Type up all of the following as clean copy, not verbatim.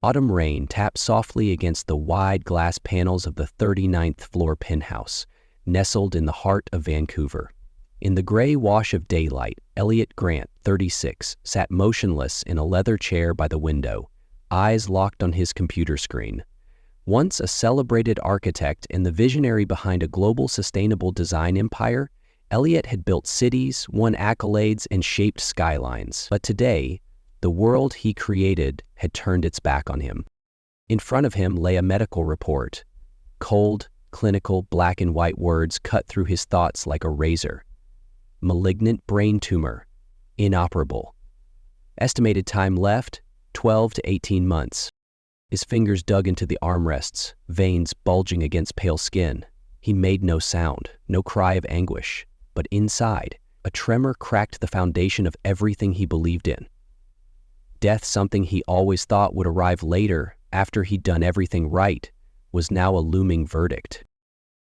Autumn rain tapped softly against the wide glass panels of the 39th floor penthouse, nestled in the heart of Vancouver. In the gray wash of daylight, Elliot Grant, 36, sat motionless in a leather chair by the window, eyes locked on his computer screen. Once a celebrated architect and the visionary behind a global sustainable design empire, Elliot had built cities, won accolades, and shaped skylines. But today, the world he created had turned its back on him. In front of him lay a medical report. Cold, clinical, black and white words cut through his thoughts like a razor. Malignant brain tumor, inoperable. Estimated time left, 12 to 18 months. His fingers dug into the armrests, veins bulging against pale skin. He made no sound, no cry of anguish, but inside, a tremor cracked the foundation of everything he believed in. Death, something he always thought would arrive later, after he'd done everything right, was now a looming verdict.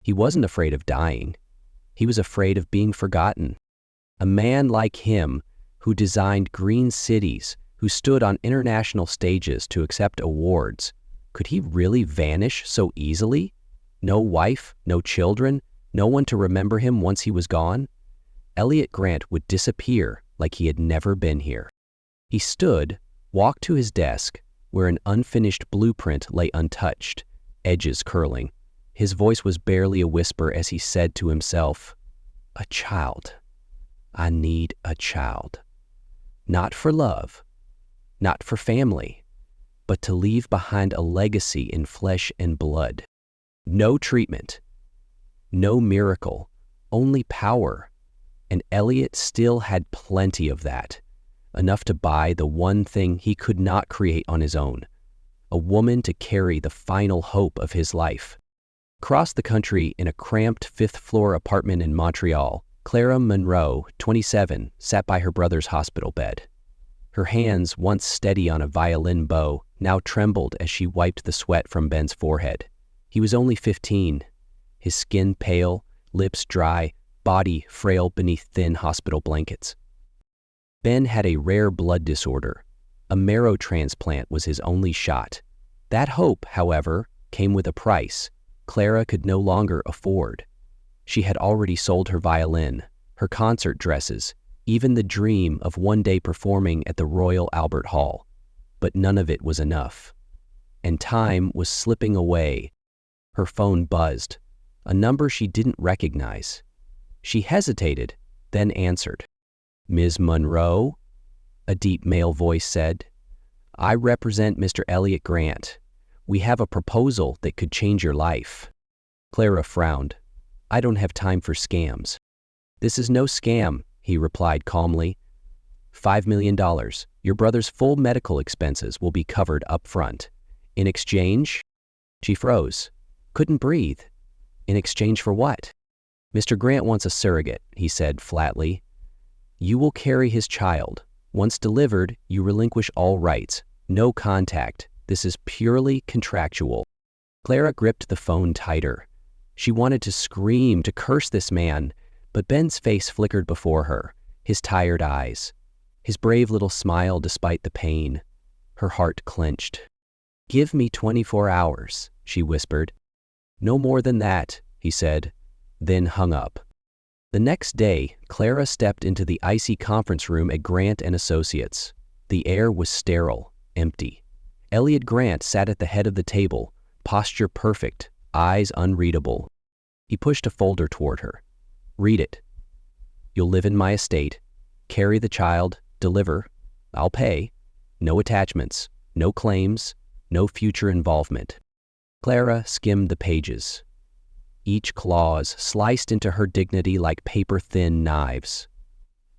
He wasn't afraid of dying. He was afraid of being forgotten. A man like him, who designed green cities, who stood on international stages to accept awards, could he really vanish so easily? No wife, no children, no one to remember him once he was gone? Elliot Grant would disappear like he had never been here. He stood, walked to his desk, where an unfinished blueprint lay untouched, edges curling. His voice was barely a whisper as he said to himself, "A child. I need a child. Not for love, not for family, but to leave behind a legacy in flesh and blood. No treatment, no miracle, only power." And Elliot still had plenty of that, enough to buy the one thing he could not create on his own, a woman to carry the final hope of his life. Across the country, in a cramped fifth-floor apartment in Montreal, Clara Monroe, 27, sat by her brother's hospital bed. Her hands, once steady on a violin bow, now trembled as she wiped the sweat from Ben's forehead. He was only 15, his skin pale, lips dry, body frail beneath thin hospital blankets. Ben had a rare blood disorder. A marrow transplant was his only shot. That hope, however, came with a price Clara could no longer afford. She had already sold her violin, her concert dresses, even the dream of one day performing at the Royal Albert Hall. But none of it was enough. And time was slipping away. Her phone buzzed, a number she didn't recognize. She hesitated, then answered. "Ms. Monroe?" a deep male voice said. "I represent Mr. Elliot Grant. We have a proposal that could change your life." Clara frowned. "I don't have time for scams." "This is no scam," he replied calmly. $5 million. Your brother's full medical expenses will be covered up front. In exchange? She froze. Couldn't breathe. In exchange for what? "Mr. Grant wants a surrogate," he said flatly. "You will carry his child. Once delivered, you relinquish all rights. No contact. This is purely contractual." Clara gripped the phone tighter. She wanted to scream, to curse this man, but Ben's face flickered before her, his tired eyes, his brave little smile despite the pain. Her heart clenched. "Give me 24 hours, she whispered. "No more than that," he said, then hung up. The next day, Clara stepped into the icy conference room at Grant & Associates. The air was sterile, empty. Elliot Grant sat at the head of the table, posture perfect, eyes unreadable. He pushed a folder toward her. "Read it. You'll live in my estate, carry the child, deliver. I'll pay. No attachments, no claims, no future involvement." Clara skimmed the pages. Each clause sliced into her dignity like paper-thin knives.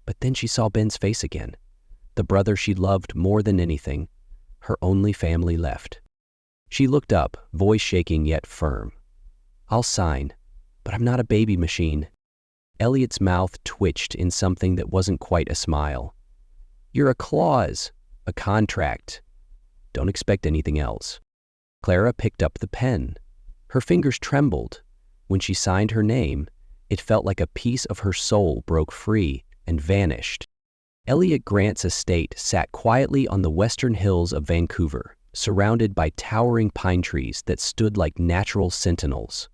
But then she saw Ben's face again, the brother she loved more than anything, her only family left. She looked up, voice shaking yet firm. "I'll sign, but I'm not a baby machine." Elliot's mouth twitched in something that wasn't quite a smile. "You're a clause, a contract. Don't expect anything else." Clara picked up the pen. Her fingers trembled. When she signed her name, it felt like a piece of her soul broke free and vanished. Elliot Grant's estate sat quietly on the western hills of Vancouver, surrounded by towering pine trees that stood like natural sentinels.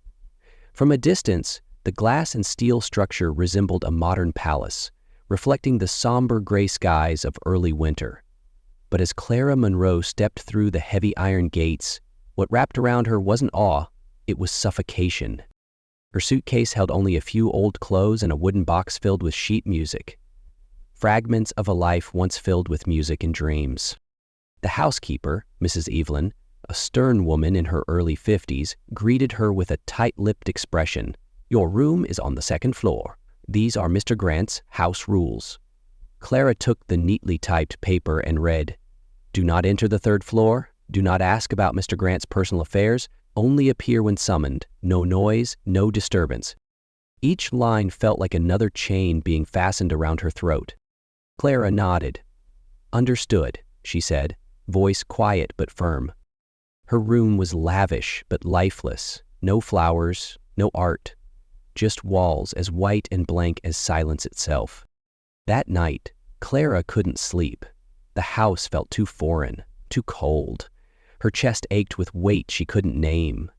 From a distance, the glass and steel structure resembled a modern palace, reflecting the somber gray skies of early winter. But as Clara Monroe stepped through the heavy iron gates, what wrapped around her wasn't awe, it was suffocation. Her suitcase held only a few old clothes and a wooden box filled with sheet music. Fragments of a life once filled with music and dreams. The housekeeper, Mrs. Evelyn, a stern woman in her early 50s, greeted her with a tight-lipped expression. "Your room is on the second floor. These are Mr. Grant's house rules." Clara took the neatly typed paper and read, "Do not enter the third floor. Do not ask about Mr. Grant's personal affairs. Only appear when summoned. No noise, no disturbance." Each line felt like another chain being fastened around her throat. Clara nodded. "Understood," she said, voice quiet but firm. Her room was lavish but lifeless. No flowers, no art. Just walls as white and blank as silence itself. That night, Clara couldn't sleep. The house felt too foreign, too cold. Her chest ached with weight she couldn't name.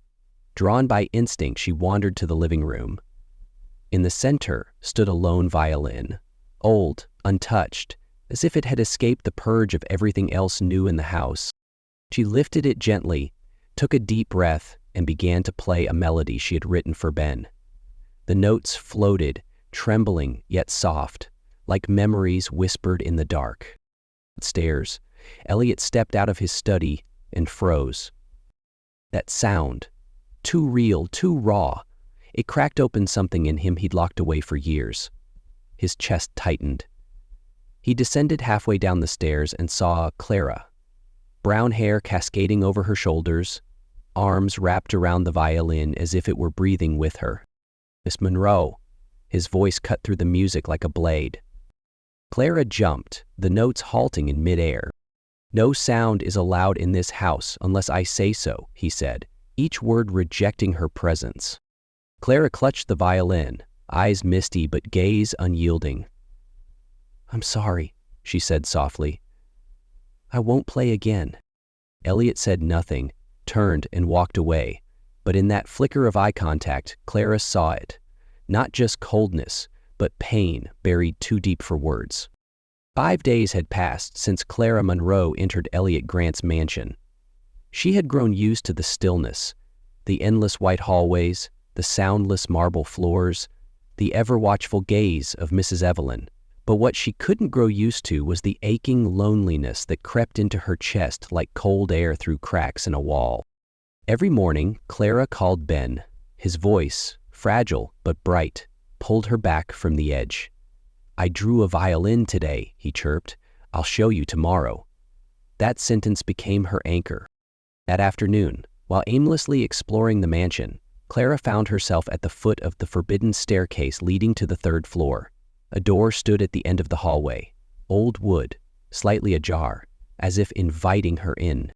Drawn by instinct, she wandered to the living room. In the center stood a lone violin, old, untouched, as if it had escaped the purge of everything else new in the house. She lifted it gently, took a deep breath, and began to play a melody she had written for Ben. The notes floated, trembling yet soft, like memories whispered in the dark. Upstairs, Elliot stepped out of his study and froze. That sound, too real, too raw, it cracked open something in him he'd locked away for years. His chest tightened. He descended halfway down the stairs and saw Clara. Brown hair cascading over her shoulders, arms wrapped around the violin as if it were breathing with her. "Miss Monroe," his voice cut through the music like a blade. Clara jumped, the notes halting in midair. "No sound is allowed in this house unless I say so," he said, each word rejecting her presence. Clara clutched the violin, eyes misty but gaze unyielding. "I'm sorry," she said softly. "I won't play again." Elliot said nothing, turned and walked away, but in that flicker of eye contact, Clara saw it. Not just coldness, but pain buried too deep for words. 5 days had passed since Clara Monroe entered Elliot Grant's mansion. She had grown used to the stillness, the endless white hallways, the soundless marble floors, the ever-watchful gaze of Mrs. Evelyn. But what she couldn't grow used to was the aching loneliness that crept into her chest like cold air through cracks in a wall. Every morning, Clara called Ben. His voice, fragile but bright, pulled her back from the edge. "I drew a violin today," he chirped. "I'll show you tomorrow." That sentence became her anchor. That afternoon, while aimlessly exploring the mansion, Clara found herself at the foot of the forbidden staircase leading to the third floor. A door stood at the end of the hallway, old wood, slightly ajar, as if inviting her in.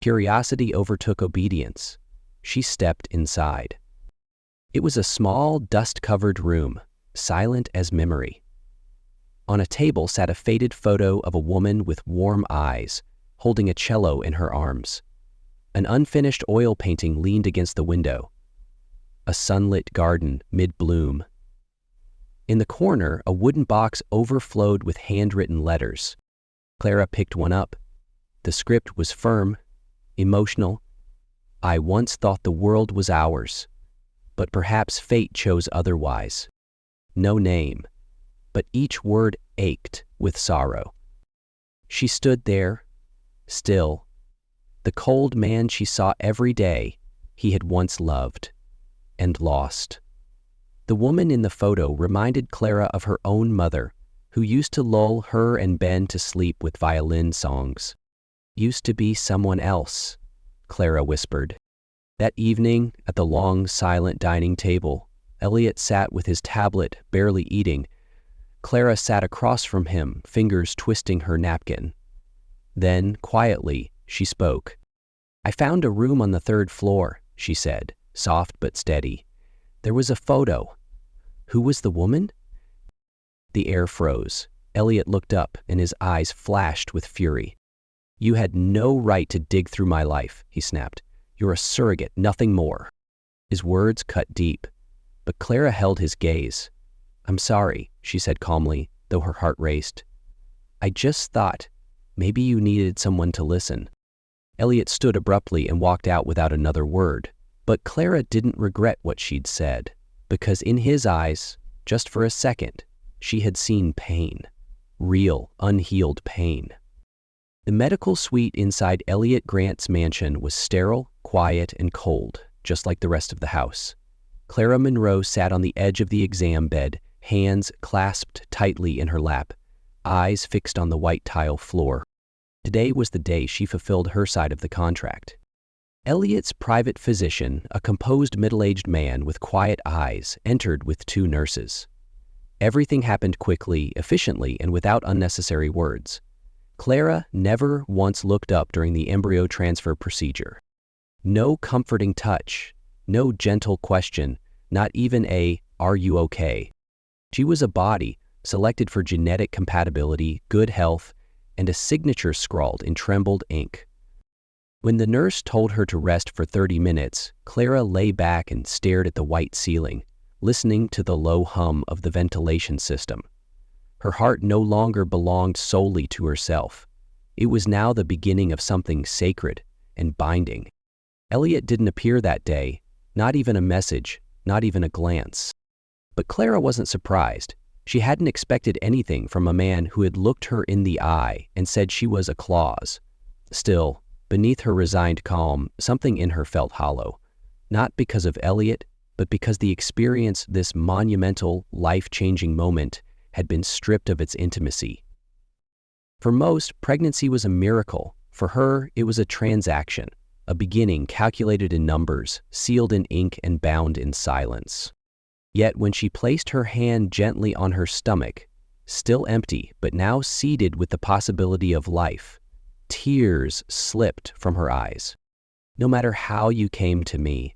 Curiosity overtook obedience. She stepped inside. It was a small, dust-covered room, silent as memory. On a table sat a faded photo of a woman with warm eyes, holding a cello in her arms. An unfinished oil painting leaned against the window. A sunlit garden mid-bloom. In the corner, a wooden box overflowed with handwritten letters. Clara picked one up. The script was firm, emotional. "I once thought the world was ours, but perhaps fate chose otherwise." No name, but each word ached with sorrow. She stood there, still. The cold man she saw every day, he had once loved and lost. The woman in the photo reminded Clara of her own mother, who used to lull her and Ben to sleep with violin songs. "Used to be someone else," Clara whispered. That evening, at the long, silent dining table, Elliot sat with his tablet, barely eating. Clara sat across from him, fingers twisting her napkin. Then, quietly, she spoke. "I found a room on the third floor," she said, soft but steady. "There was a photo. Who was the woman?" The air froze. Elliot looked up, and his eyes flashed with fury. "You had no right to dig through my life," he snapped. "You're a surrogate, nothing more." His words cut deep, but Clara held his gaze. "I'm sorry," she said calmly, though her heart raced. "I just thought maybe you needed someone to listen." Elliot stood abruptly and walked out without another word. But Clara didn't regret what she'd said, because in his eyes, just for a second, she had seen pain. Real, unhealed pain. The medical suite inside Elliot Grant's mansion was sterile, quiet, and cold, just like the rest of the house. Clara Monroe sat on the edge of the exam bed, hands clasped tightly in her lap, eyes fixed on the white tile floor. Today was the day she fulfilled her side of the contract. Elliot's private physician, a composed middle-aged man with quiet eyes, entered with 2 nurses. Everything happened quickly, efficiently, and without unnecessary words. Clara never once looked up during the embryo transfer procedure. No comforting touch, no gentle question, not even a "Are you okay?" She was a body selected for genetic compatibility, good health, and a signature scrawled in trembled ink. When the nurse told her to rest for 30 minutes, Clara lay back and stared at the white ceiling, listening to the low hum of the ventilation system. Her heart no longer belonged solely to herself. It was now the beginning of something sacred and binding. Elliot didn't appear that day, not even a message, not even a glance. But Clara wasn't surprised. She hadn't expected anything from a man who had looked her in the eye and said she was a clause. Still, beneath her resigned calm, something in her felt hollow. Not because of Elliot, but because the experience, this monumental, life-changing moment, had been stripped of its intimacy. For most, pregnancy was a miracle. For her, it was a transaction, a beginning calculated in numbers, sealed in ink and bound in silence. Yet when she placed her hand gently on her stomach, still empty but now seeded with the possibility of life, tears slipped from her eyes. "No matter how you came to me,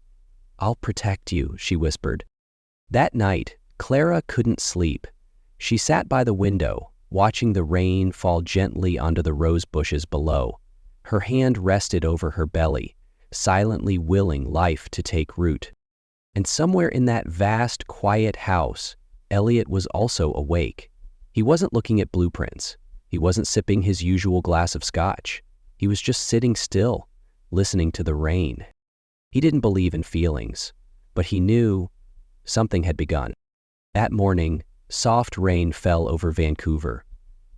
I'll protect you," she whispered. That night, Clara couldn't sleep. She sat by the window, watching the rain fall gently onto the rose bushes below. Her hand rested over her belly, silently willing life to take root. And somewhere in that vast, quiet house, Elliot was also awake. He wasn't looking at blueprints. He wasn't sipping his usual glass of scotch. He was just sitting still, listening to the rain. He didn't believe in feelings, but he knew something had begun. That morning, soft rain fell over Vancouver.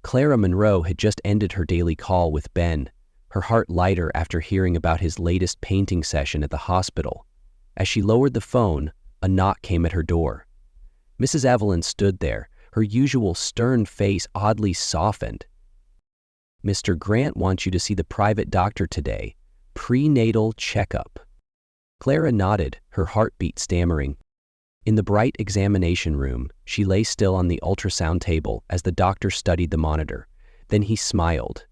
Clara Monroe had just ended her daily call with Ben, her heart lighter after hearing about his latest painting session at the hospital. As she lowered the phone, a knock came at her door. Mrs. Evelyn stood there, her usual stern face oddly softened. "Mr. Grant wants you to see the private doctor today. Prenatal checkup." Clara nodded, her heartbeat stammering. In the bright examination room, she lay still on the ultrasound table as the doctor studied the monitor. Then he smiled.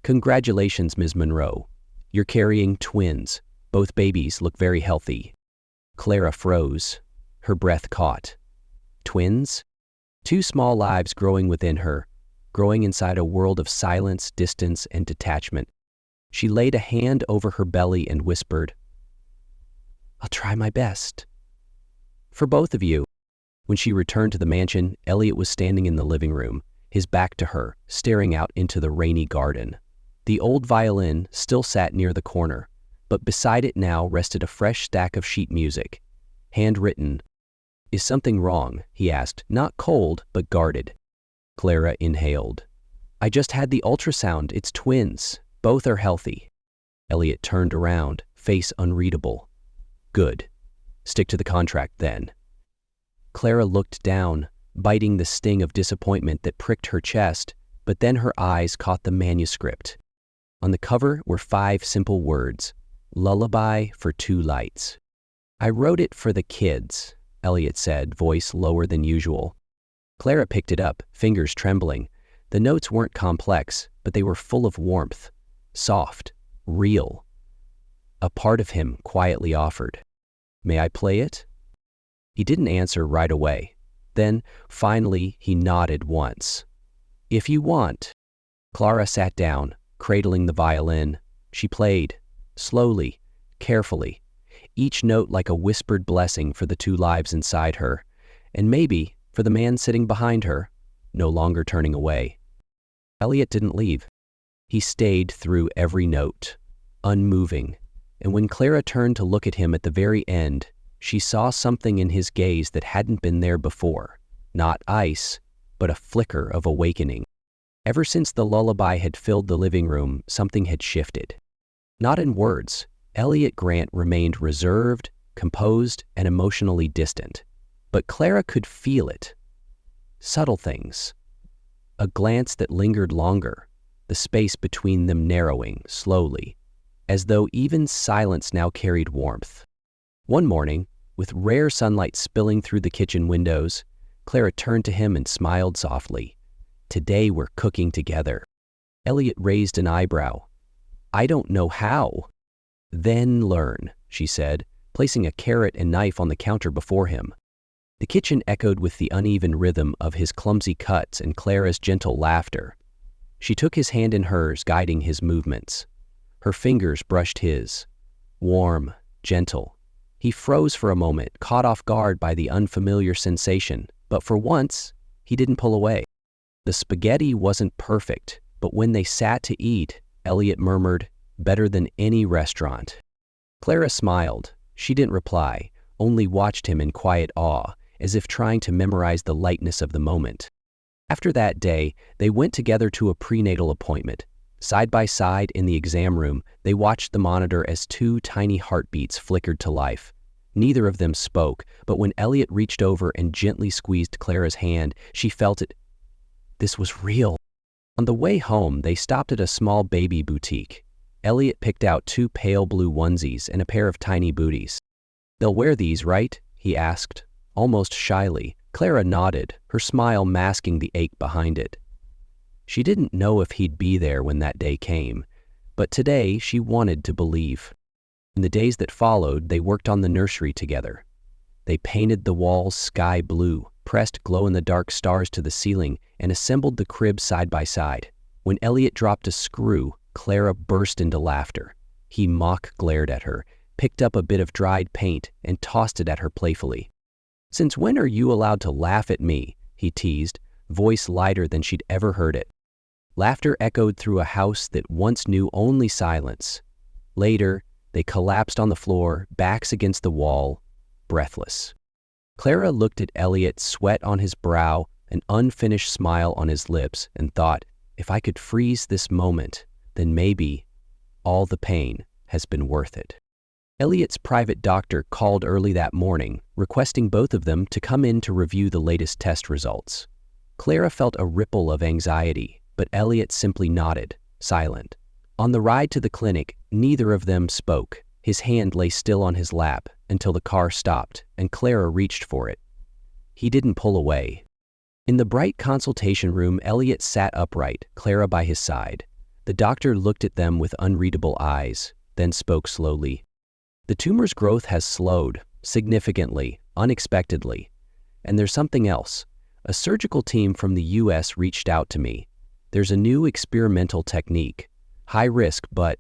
"Congratulations, Ms. Monroe. You're carrying twins. Both babies look very healthy." Clara froze. Her breath caught. Twins? 2 small lives growing within her, growing inside a world of silence, distance, and detachment. She laid a hand over her belly and whispered, "I'll try my best." "For both of you." When she returned to the mansion, Elliot was standing in the living room, his back to her, staring out into the rainy garden. The old violin still sat near the corner, but beside it now rested a fresh stack of sheet music, handwritten. "Is something wrong?" he asked, not cold, but guarded. Clara inhaled. "I just had the ultrasound. It's twins. Both are healthy." Elliot turned around, face unreadable. "Good. Stick to the contract then." Clara looked down, biting the sting of disappointment that pricked her chest, but then her eyes caught the manuscript. On the cover were 5 simple words, "Lullaby for 2 lights." "I wrote it for the kids," Elliot said, voice lower than usual. Clara picked it up, fingers trembling. The notes weren't complex, but they were full of warmth, soft, real. A part of him quietly offered, "May I play it?" He didn't answer right away. Then, finally, he nodded once. "If you want." Clara sat down, cradling the violin. She played, slowly, carefully, each note like a whispered blessing for the two lives inside her, and maybe for the man sitting behind her, no longer turning away. Elliot didn't leave. He stayed through every note, unmoving, and when Clara turned to look at him at the very end, she saw something in his gaze that hadn't been there before. Not ice, but a flicker of awakening. Ever since the lullaby had filled the living room, something had shifted. Not in words, Elliot Grant remained reserved, composed, and emotionally distant. But Clara could feel it. Subtle things. A glance that lingered longer, the space between them narrowing, slowly, as though even silence now carried warmth. One morning, with rare sunlight spilling through the kitchen windows, Clara turned to him and smiled softly. "Today we're cooking together." Elliot raised an eyebrow. "I don't know how." "Then learn," she said, placing a carrot and knife on the counter before him. The kitchen echoed with the uneven rhythm of his clumsy cuts and Clara's gentle laughter. She took his hand in hers, guiding his movements. Her fingers brushed his. Warm, gentle. He froze for a moment, caught off guard by the unfamiliar sensation, but for once, he didn't pull away. The spaghetti wasn't perfect, but when they sat to eat, Elliot murmured, "Better than any restaurant." Clara smiled. She didn't reply, only watched him in quiet awe, as if trying to memorize the lightness of the moment. After that day, they went together to a prenatal appointment. Side by side in the exam room, they watched the monitor as two tiny heartbeats flickered to life. Neither of them spoke, but when Elliot reached over and gently squeezed Clara's hand, she felt it. This was real. On the way home, they stopped at a small baby boutique. Elliot picked out two pale blue onesies and a pair of tiny booties. "They'll wear these, right?" he asked, almost shyly. Clara nodded, her smile masking the ache behind it. She didn't know if he'd be there when that day came, but today she wanted to believe. In the days that followed, they worked on the nursery together. They painted the walls sky blue, pressed glow-in-the-dark stars to the ceiling, and assembled the crib side by side. When Elliot dropped a screw, Clara burst into laughter. He mock-glared at her, picked up a bit of dried paint, and tossed it at her playfully. "Since when are you allowed to laugh at me?" he teased, voice lighter than she'd ever heard it. Laughter echoed through a house that once knew only silence. Later, they collapsed on the floor, backs against the wall, breathless. Clara looked at Elliot, sweat on his brow, an unfinished smile on his lips, and thought, if I could freeze this moment, then maybe all the pain has been worth it. Elliot's private doctor called early that morning, requesting both of them to come in to review the latest test results. Clara felt a ripple of anxiety, but Elliot simply nodded, silent. On the ride to the clinic, neither of them spoke. His hand lay still on his lap until the car stopped and Clara reached for it. He didn't pull away. In the bright consultation room, Elliot sat upright, Clara by his side. The doctor looked at them with unreadable eyes, then spoke slowly. "The tumor's growth has slowed, significantly, unexpectedly. And there's something else. A surgical team from the US reached out to me. There's a new experimental technique. High risk, but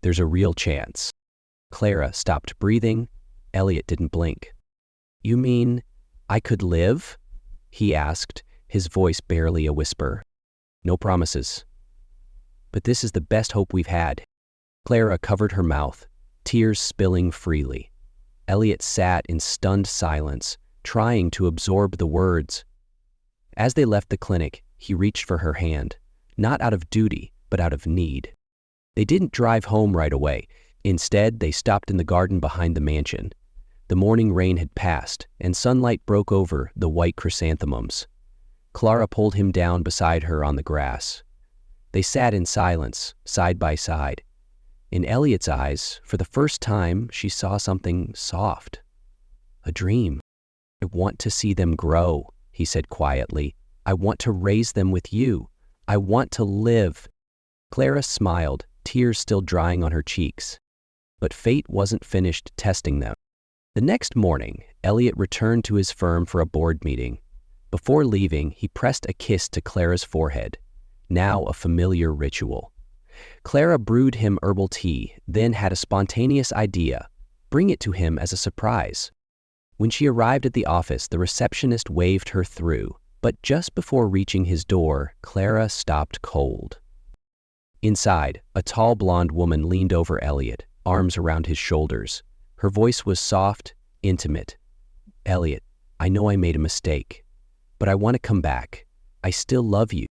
there's a real chance." Clara stopped breathing. Elliot didn't blink. "You mean I could live?" he asked, his voice barely a whisper. "No promises. But this is the best hope we've had." Clara covered her mouth, tears spilling freely. Elliot sat in stunned silence, trying to absorb the words. As they left the clinic, he reached for her hand, not out of duty, but out of need. They didn't drive home right away. Instead, they stopped in the garden behind the mansion. The morning rain had passed, and sunlight broke over the white chrysanthemums. Clara pulled him down beside her on the grass. They sat in silence, side by side. In Elliot's eyes, for the first time, she saw something soft. A dream. "I want to see them grow," he said quietly. "I want to raise them with you. I want to live." Clara smiled, tears still drying on her cheeks. But fate wasn't finished testing them. The next morning, Elliot returned to his firm for a board meeting. Before leaving, he pressed a kiss to Clara's forehead, now a familiar ritual. Clara brewed him herbal tea, then had a spontaneous idea: bring it to him as a surprise. When she arrived at the office, the receptionist waved her through, but just before reaching his door, Clara stopped cold. Inside, a tall blonde woman leaned over Elliot, arms around his shoulders. Her voice was soft, intimate. "Elliot, I know I made a mistake, but I want to come back. I still love you."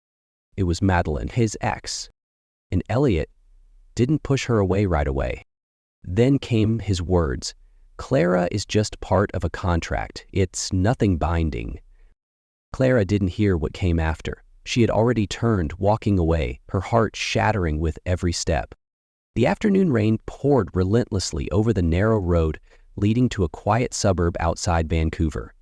It was Madeline, his ex. And Elliot didn't push her away right away. Then came his words: "Clara is just part of a contract. It's nothing binding." Clara didn't hear what came after. She had already turned, walking away, her heart shattering with every step. The afternoon rain poured relentlessly over the narrow road leading to a quiet suburb outside Vancouver.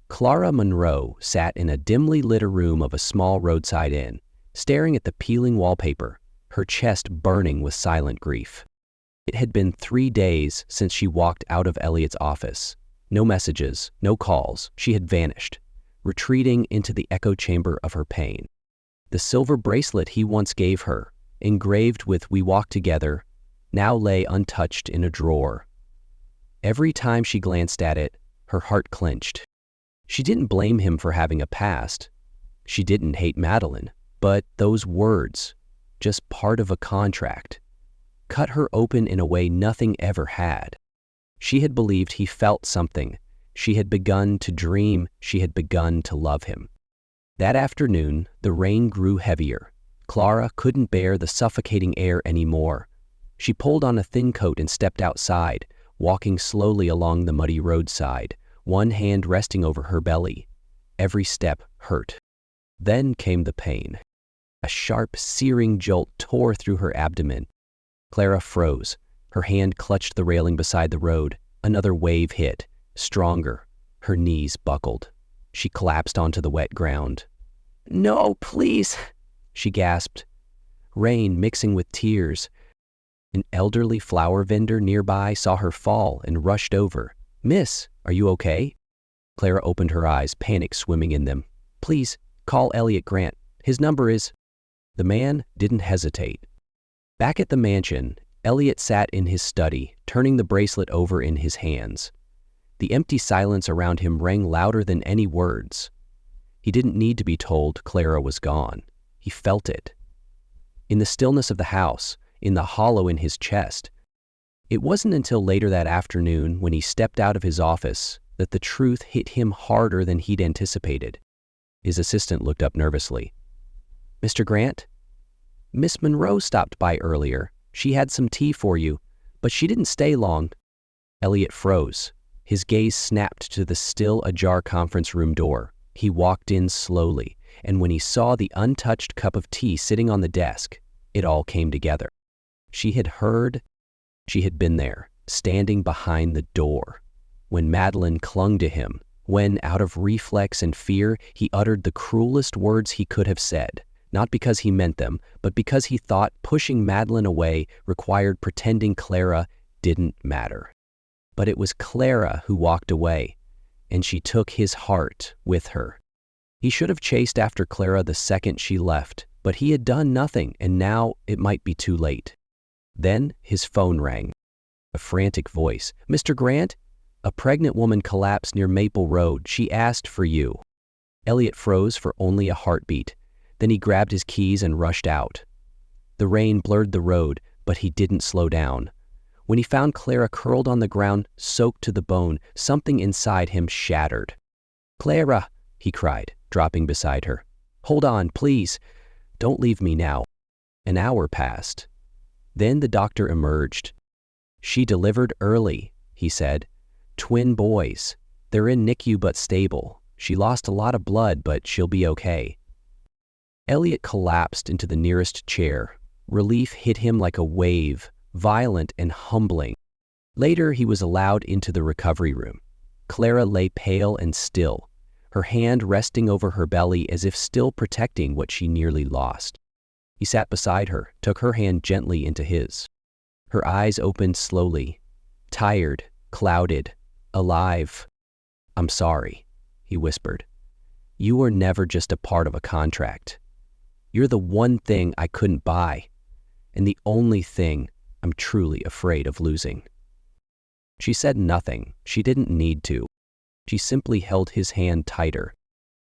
Clara Monroe sat in a dimly lit room of a small roadside inn, staring at the peeling wallpaper, her chest burning with silent grief. It had been 3 days since she walked out of Elliot's office. No messages, no calls. She had vanished, retreating into the echo chamber of her pain. The silver bracelet he once gave her, engraved with "We Walk Together," now lay untouched in a drawer. Every time she glanced at it, her heart clenched. She didn't blame him for having a past. She didn't hate Madeline, but those words, just part of a contract, cut her open in a way nothing ever had. She had believed he felt something. She had begun to dream. She had begun to love him. That afternoon, the rain grew heavier. Clara couldn't bear the suffocating air anymore. She pulled on a thin coat and stepped outside, walking slowly along the muddy roadside, one hand resting over her belly. Every step hurt. Then came the pain. A sharp, searing jolt tore through her abdomen. Clara froze. Her hand clutched the railing beside the road. Another wave hit, stronger. Her knees buckled. She collapsed onto the wet ground. "No, please," she gasped, rain mixing with tears. An elderly flower vendor nearby saw her fall and rushed over. "Miss, are you okay?" Clara opened her eyes, panic swimming in them. "Please, call Elliot Grant. His number is—" The man didn't hesitate. Back at the mansion, Elliot sat in his study, turning the bracelet over in his hands. The empty silence around him rang louder than any words. He didn't need to be told Clara was gone. He felt it. In the stillness of the house, in the hollow in his chest. It wasn't until later that afternoon, when he stepped out of his office, that the truth hit him harder than he'd anticipated. His assistant looked up nervously. "Mr. Grant? Miss Monroe stopped by earlier. She had some tea for you, but she didn't stay long." Elliot froze. His gaze snapped to the still ajar conference room door. He walked in slowly, and when he saw the untouched cup of tea sitting on the desk, it all came together. She had heard. She had been there, standing behind the door. When Madeline clung to him, when, out of reflex and fear, he uttered the cruelest words he could have said, not because he meant them, but because he thought pushing Madeline away required pretending Clara didn't matter. But it was Clara who walked away, and she took his heart with her. He should have chased after Clara the second she left, but he had done nothing, and now it might be too late. Then his phone rang. A frantic voice. "Mr. Grant? A pregnant woman collapsed near Maple Road. She asked for you." Elliot froze for only a heartbeat. Then he grabbed his keys and rushed out. The rain blurred the road, but he didn't slow down. When he found Clara curled on the ground, soaked to the bone, something inside him shattered. "Clara!" he cried, dropping beside her. "Hold on, please. Don't leave me now." An hour passed. Then the doctor emerged. "She delivered early," he said. "Twin boys. They're in NICU but stable. She lost a lot of blood, but she'll be okay." Elliot collapsed into the nearest chair. Relief hit him like a wave, violent and humbling. Later, he was allowed into the recovery room. Clara lay pale and still, her hand resting over her belly as if still protecting what she nearly lost. He sat beside her, took her hand gently into his. Her eyes opened slowly, tired, clouded, alive. "I'm sorry," he whispered. "You were never just a part of a contract. You're the one thing I couldn't buy. and the only thing I'm truly afraid of losing." She said nothing. She didn't need to. She simply held his hand tighter.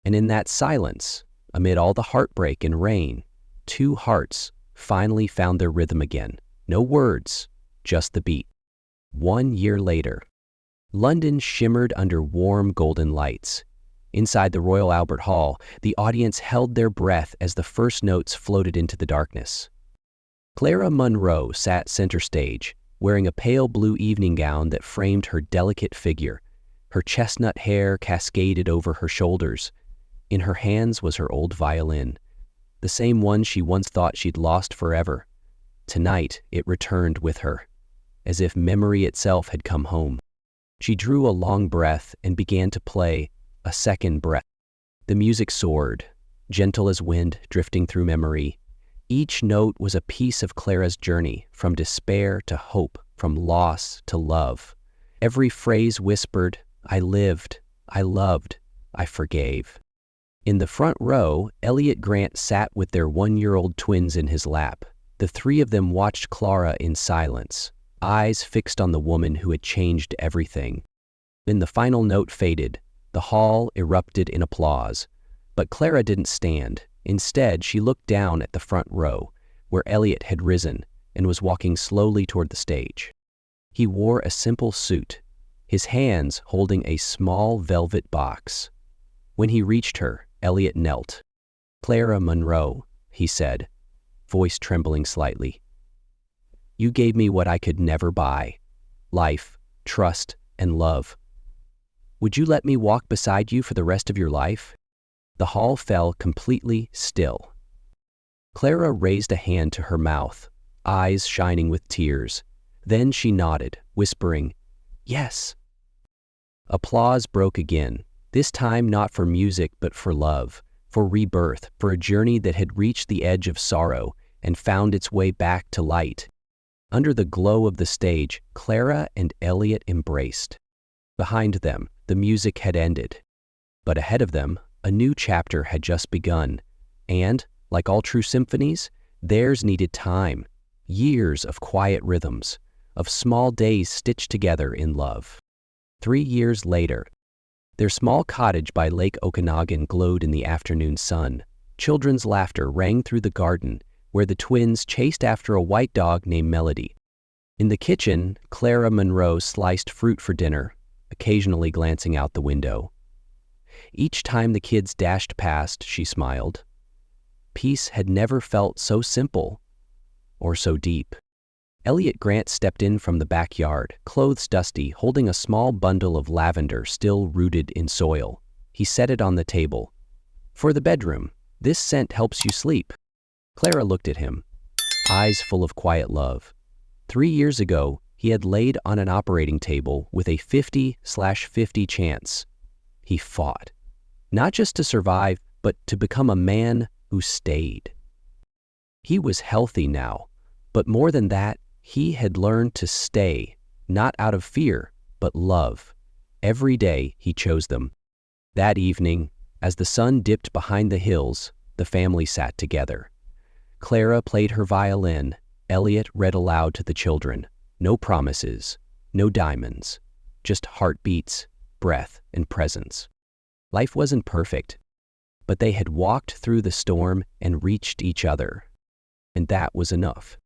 And in that silence, amid all the heartbreak and rain, two hearts finally found their rhythm again. No words, just the beat. 1 year later, London shimmered under warm golden lights. Inside the Royal Albert Hall, the audience held their breath as the first notes floated into the darkness. Clara Monroe sat center stage, wearing a pale blue evening gown that framed her delicate figure. Her chestnut hair cascaded over her shoulders. In her hands was her old violin, the same one she once thought she'd lost forever. Tonight, it returned with her, as if memory itself had come home. She drew a long breath and began to play a second breath. The music soared, gentle as wind drifting through memory. Each note was a piece of Clara's journey, from despair to hope, from loss to love. Every phrase whispered, "I lived, I loved, I forgave." In the front row, Elliot Grant sat with their 1-year-old twins in his lap. The three of them watched Clara in silence, eyes fixed on the woman who had changed everything. When the final note faded, the hall erupted in applause. But Clara didn't stand. Instead, she looked down at the front row, where Elliot had risen and was walking slowly toward the stage. He wore a simple suit, his hands holding a small velvet box. When he reached her, Elliot knelt. "Clara Monroe," he said, voice trembling slightly. "You gave me what I could never buy: life, trust, and love. Would you let me walk beside you for the rest of your life?" The hall fell completely still. Clara raised a hand to her mouth, eyes shining with tears. Then she nodded, whispering, "Yes." Applause broke again, this time not for music but for love, for rebirth, for a journey that had reached the edge of sorrow and found its way back to light. Under the glow of the stage, Clara and Elliot embraced. Behind them, the music had ended. But ahead of them, a new chapter had just begun. And, like all true symphonies, theirs needed time, years of quiet rhythms, of small days stitched together in love. 3 years later, their small cottage by Lake Okanagan glowed in the afternoon sun. Children's laughter rang through the garden, where the twins chased after a white dog named Melody. In the kitchen, Clara Monroe sliced fruit for dinner, occasionally glancing out the window. Each time the kids dashed past, she smiled. Peace had never felt so simple or so deep. Elliot Grant stepped in from the backyard, clothes dusty, holding a small bundle of lavender still rooted in soil. He set it on the table. "For the bedroom. This scent helps you sleep." Clara looked at him, eyes full of quiet love. 3 years ago, he had laid on an operating table with a 50/50 chance. He fought, not just to survive, but to become a man who stayed. He was healthy now, but more than that, he had learned to stay, not out of fear, but love. Every day he chose them. That evening, as the sun dipped behind the hills, the family sat together. Clara played her violin. Elliot read aloud to the children. No promises, no diamonds, just heartbeats, breath, and presence. Life wasn't perfect, but they had walked through the storm and reached each other. And that was enough.